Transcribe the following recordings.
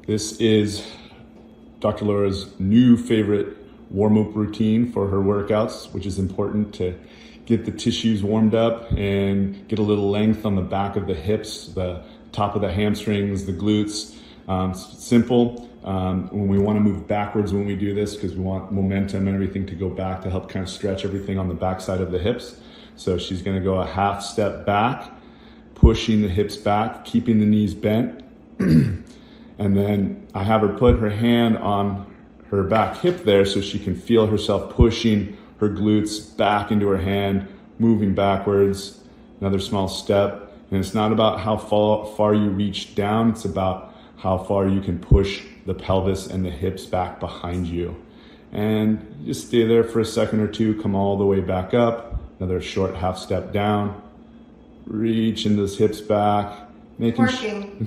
This is Dr. Laura's new favorite warm-up routine for her workouts, which is important to get the tissues warmed up and get a little length on the back of the hips, the top of the hamstrings, the glutes. Simple. When we want to move backwards when we do this, because we want momentum and everything to go back to help kind of stretch everything on the back side of the hips. So she's going to go a half step back, pushing the hips back, keeping the knees bent. And then I have her put her hand on her back hip there so she can feel herself pushing her glutes back into her hand, moving backwards. Another small step. And it's not about how far you reach down, it's about how far you can push the pelvis and the hips back behind you. And just stay there for a second or two, come all the way back up. Another short half step down. Reaching those hips back. Working.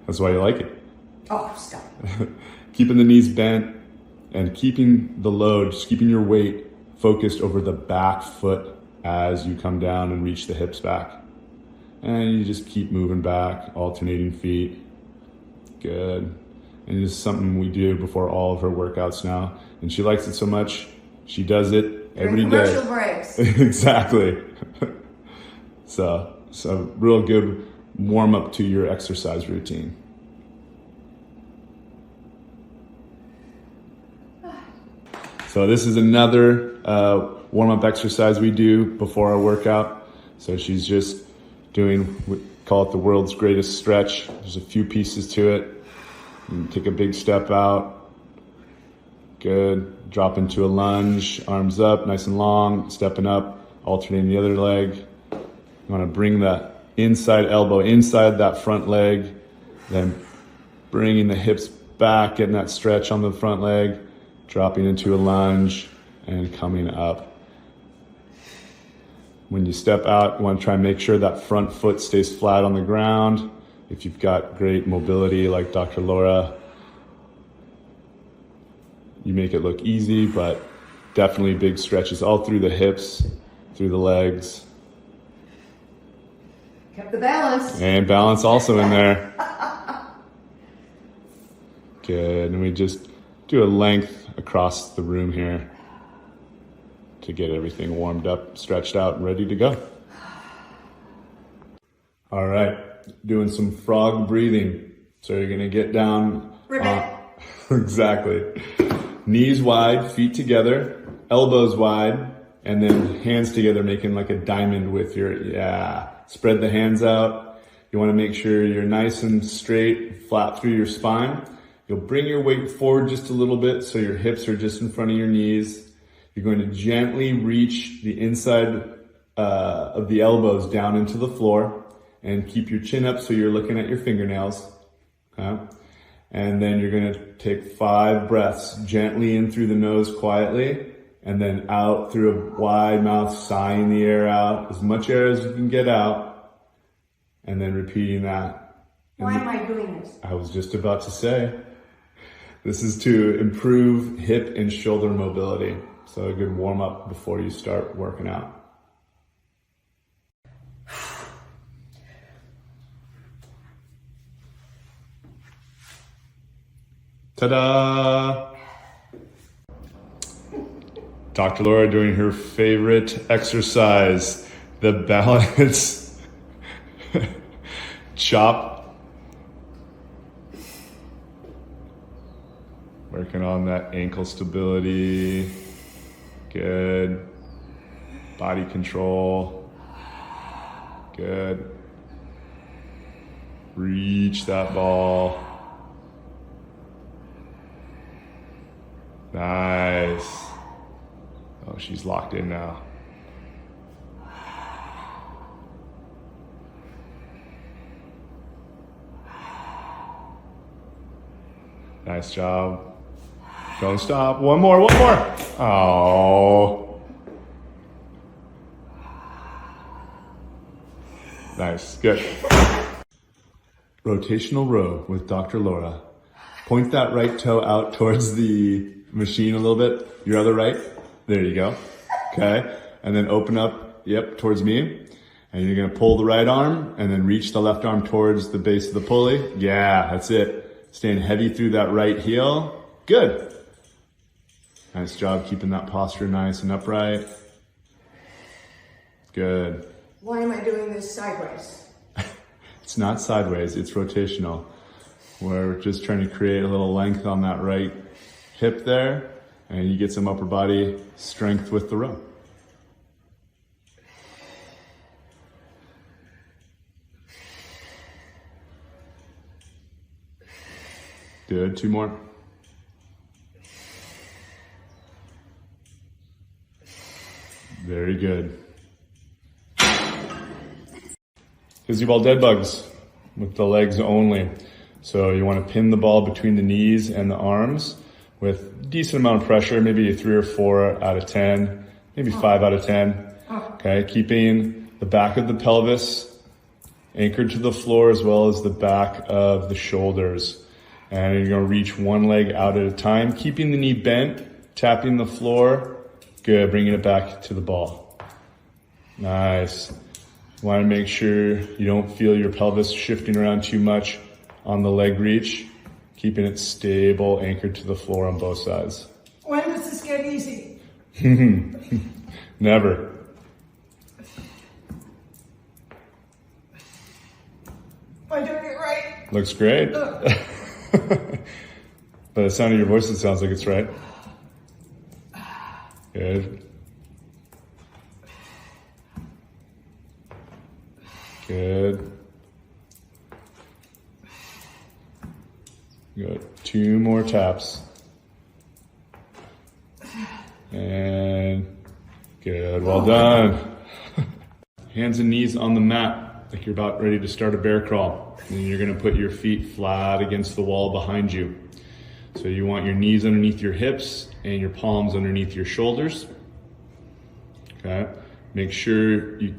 That's why you like it. Oh, stop. Keeping the knees bent and keeping the load, just keeping your weight focused over the back foot as you come down and reach the hips back. And you just keep moving back, alternating feet. Good. And it's something we do before all of her workouts now. And she likes it so much, she does it every day. Commercial breaks. Exactly. So real good warm up to your exercise routine. So this is another warm up exercise we do before our workout. So she's just doing, we call it the world's greatest stretch. There's a few pieces to it. You take a big step out. Good. Drop into a lunge, arms up, nice and long, stepping up, alternating the other leg. You want to bring the inside elbow inside that front leg, then bringing the hips back, getting that stretch on the front leg, dropping into a lunge and coming up. When you step out, you want to try and make sure that front foot stays flat on the ground. If you've got great mobility like Dr. Laura, you make it look easy, but definitely big stretches all through the hips, through the legs. Kept the balance. And balance also in there. Good. And we just do a length across the room here to get everything warmed up, stretched out, and ready to go. All right. Doing some frog breathing. So you're going to get down. Ribbit. Exactly. Knees wide, feet together, elbows wide, and then hands together, making like a diamond with your, Spread the hands out. You want to make sure you're nice and straight, flat through your spine. You'll bring your weight forward just a little bit so your hips are just in front of your knees. You're going to gently reach the inside of the elbows down into the floor and keep your chin up so you're looking at your fingernails. Okay? And then you're going to take 5 breaths gently in through the nose quietly, and then out through a wide mouth, sighing the air out, as much air as you can get out, and then repeating that. Why am I doing this? I was just about to say, this is to improve hip and shoulder mobility. So a good warm up before you start working out. Ta-da! Dr. Laura doing her favorite exercise, the balance chop. Working on that ankle stability. Good. Body control. Good. Reach that ball. Nice. Oh, she's locked in now. Nice job. Don't stop. One more. Oh. Nice. Good. Rotational row with Dr. Laura. Point that right toe out towards the machine a little bit. Your other right. There you go. Okay. And then open up, towards me. And you're gonna pull the right arm and then reach the left arm towards the base of the pulley. Yeah, that's it. Staying heavy through that right heel. Good. Nice job keeping that posture nice and upright. Good. Why am I doing this sideways? It's not sideways, it's rotational. We're just trying to create a little length on that right hip there, and you get some upper body strength with the row. Good, 2 more. Very good. Fizzy ball dead bugs with the legs only. So you want to pin the ball between the knees and the arms with decent amount of pressure, maybe a 3 or 4 out of 10, maybe 5 out of 10. Okay, keeping the back of the pelvis anchored to the floor as well as the back of the shoulders. And you're gonna reach one leg out at a time, keeping the knee bent, tapping the floor. Good, bringing it back to the ball. Nice. You wanna make sure you don't feel your pelvis shifting around too much on the leg reach, keeping it stable, anchored to the floor on both sides. When does this get easy? Never. Am I doing it right? Looks great. By the sound of your voice, it sounds like it's right. Good. Good. Good. 2 more taps. And good. Well done. Hands and knees on the mat like you're about ready to start a bear crawl. And you're going to put your feet flat against the wall behind you. So you want your knees underneath your hips and your palms underneath your shoulders. Okay. Make sure you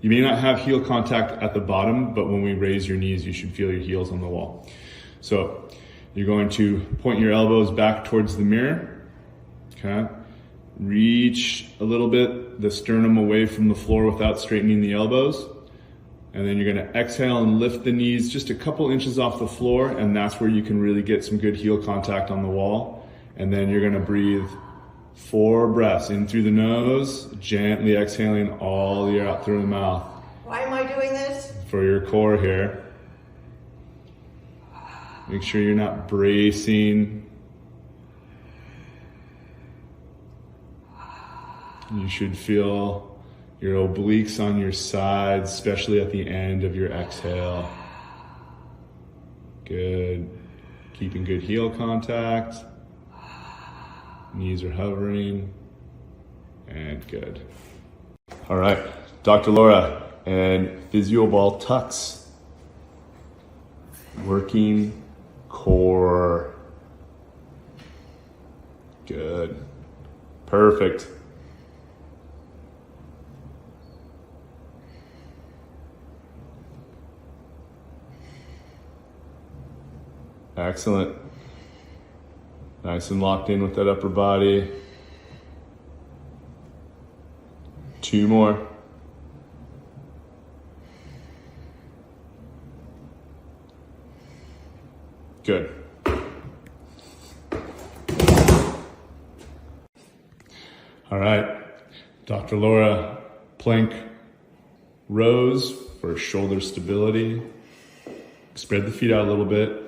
may not have heel contact at the bottom, but when we raise your knees, you should feel your heels on the wall. So you're going to point your elbows back towards the mirror. Okay. Reach a little bit the sternum away from the floor without straightening the elbows. And then you're gonna exhale and lift the knees just a couple inches off the floor, and that's where you can really get some good heel contact on the wall. And then you're gonna breathe 4 breaths in through the nose, gently exhaling all the air out through the mouth. Why am I doing this? For your core here. Make sure you're not bracing. You should feel your obliques on your sides, especially at the end of your exhale. Good. Keeping good heel contact. Knees are hovering. And good. All right, Dr. Laura and physio ball tucks. Working core. Good. Perfect. Excellent. Nice and locked in with that upper body. 2 more. Good. All right, Dr. Laura, plank rows for shoulder stability. Spread the feet out a little bit.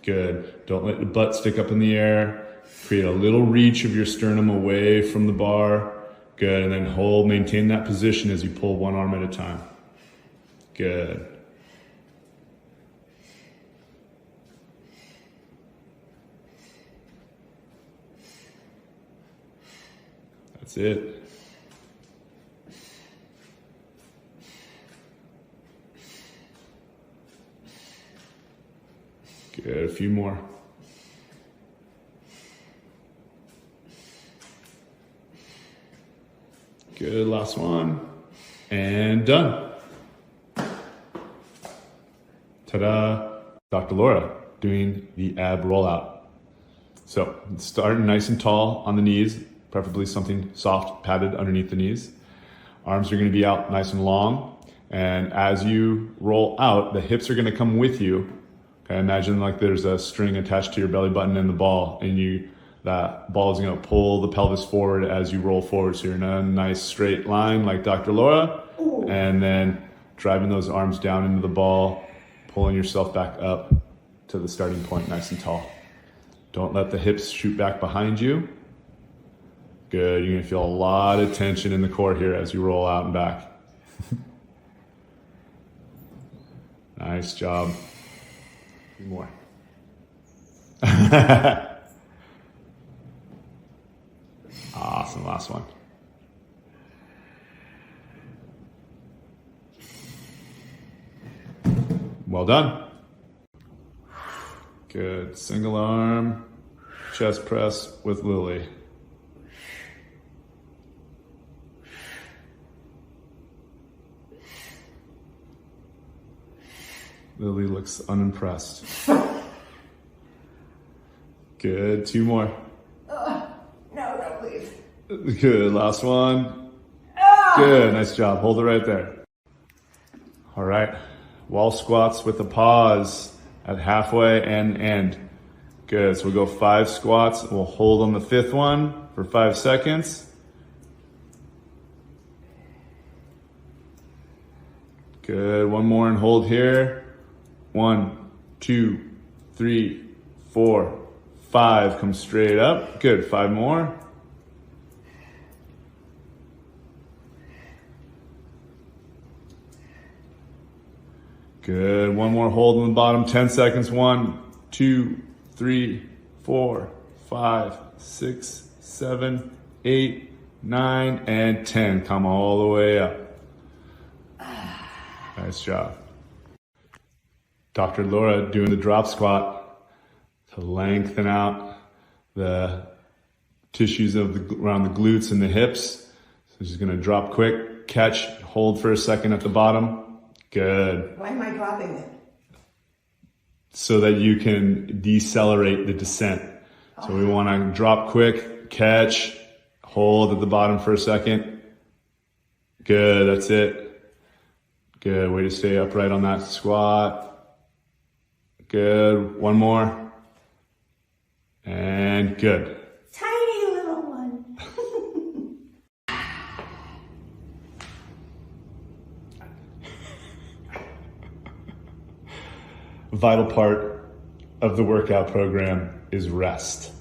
Good. Don't let the butt stick up in the air. Create a little reach of your sternum away from the bar. Good. And then hold, maintain that position as you pull one arm at a time. Good. That's it. Good, a few more. Good, last one. And done. Ta-da. Dr. Laura doing the ab rollout. So start nice and tall on the knees, preferably something soft, padded underneath the knees. Arms are gonna be out nice and long. And as you roll out, the hips are gonna come with you. Okay, imagine like there's a string attached to your belly button and the ball, and that ball is gonna pull the pelvis forward as you roll forward. So you're in a nice straight line like Dr. Laura, and then driving those arms down into the ball, pulling yourself back up to the starting point nice and tall. Don't let the hips shoot back behind you. Good, you're gonna feel a lot of tension in the core here as you roll out and back. Nice job. A few more. Awesome, last one. Well done. Good, single arm, chest press with Lily. Lily looks unimpressed. Good, 2 more. No, please. Good, last one. Good, nice job. Hold it right there. All right, wall squats with a pause at halfway and end. Good, so we'll go 5 squats. We'll hold on the 5th one for 5 seconds. Good, one more and hold here. 1, 2, 3, 4, 5. Come straight up. Good, 5 more. Good, one more hold on the bottom, 10 seconds. 1, 2, 3, 4, 5, 6, 7, 8, 9, and 10. Come all the way up. Nice job. Dr. Laura doing the drop squat to lengthen out the tissues around the glutes and the hips. So she's gonna drop quick, catch, hold for a second at the bottom. Good. Why am I dropping it? So that you can decelerate the descent. So we wanna drop quick, catch, hold at the bottom for a second. Good, that's it. Good, way to stay upright on that squat. Good, one more. And good. Tiny little one. A vital part of the workout program is rest.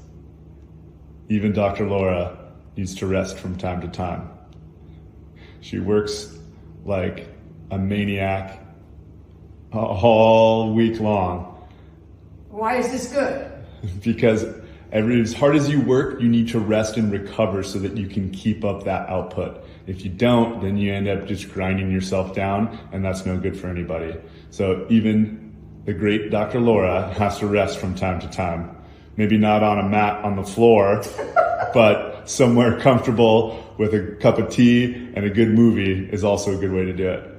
Even Dr. Laura needs to rest from time to time. She works like a maniac all week long. Why is this good? Because as hard as you work, you need to rest and recover so that you can keep up that output. If you don't, then you end up just grinding yourself down, and that's no good for anybody. So even the great Dr. Laura has to rest from time to time. Maybe not on a mat on the floor, but somewhere comfortable with a cup of tea and a good movie is also a good way to do it.